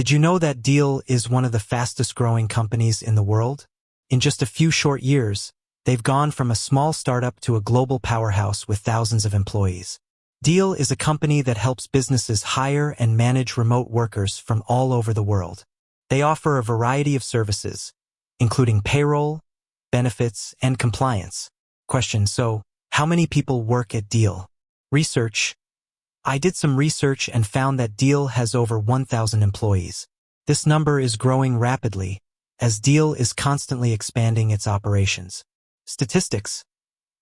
Did you know that Deel is one of the fastest-growing companies in the world? In just a few short years, they've gone from a small startup to a global powerhouse with thousands of employees. Deel is a company that helps businesses hire and manage remote workers from all over the world. They offer a variety of services, including payroll, benefits, and compliance. Question: so, how many people work at Deel? Research. I did some research and found that Deel has over 1,000 employees. This number is growing rapidly, as Deel is constantly expanding its operations. Statistics.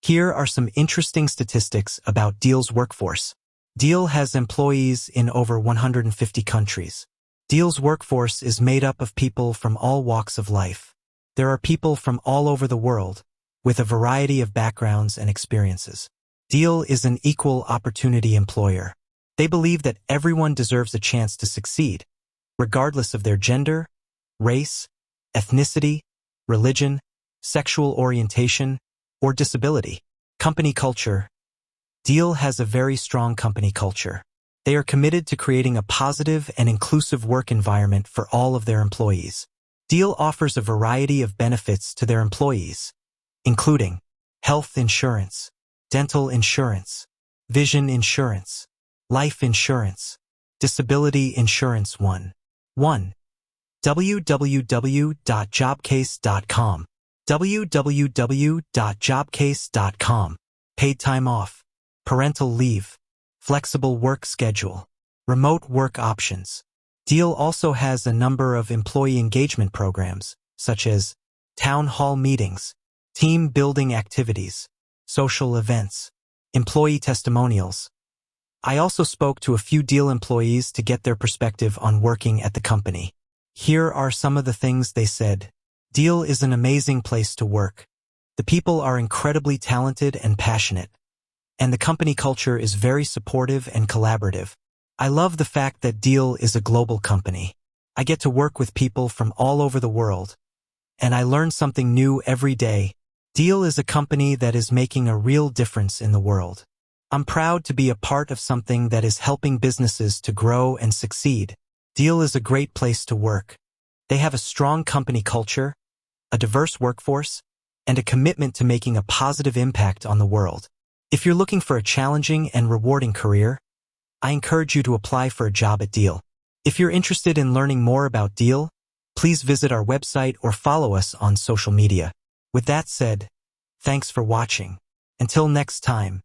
Here are some interesting statistics about Deel's workforce. Deel has employees in over 150 countries. Deel's workforce is made up of people from all walks of life. There are people from all over the world, with a variety of backgrounds and experiences. Deel is an equal opportunity employer. They believe that everyone deserves a chance to succeed, regardless of their gender, race, ethnicity, religion, sexual orientation, or disability. Company culture. Deel has a very strong company culture. They are committed to creating a positive and inclusive work environment for all of their employees. Deel offers a variety of benefits to their employees, including health insurance, dental insurance, vision insurance, life insurance, disability insurance. 1 www.jobcase.com www.jobcase.com Paid time off, parental leave, flexible work schedule, remote work options. Deel also has a number of employee engagement programs, such as town hall meetings, team building activities, social events, employee testimonials. I also spoke to a few Deel employees to get their perspective on working at the company. Here are some of the things they said. Deel is an amazing place to work. The people are incredibly talented and passionate, and the company culture is very supportive and collaborative. I love the fact that Deel is a global company. I get to work with people from all over the world, and I learn something new every day. Deel is a company that is making a real difference in the world. I'm proud to be a part of something that is helping businesses to grow and succeed. Deel is a great place to work. They have a strong company culture, a diverse workforce, and a commitment to making a positive impact on the world. If you're looking for a challenging and rewarding career, I encourage you to apply for a job at Deel. If you're interested in learning more about Deel, please visit our website or follow us on social media. With that said, thanks for watching. Until next time.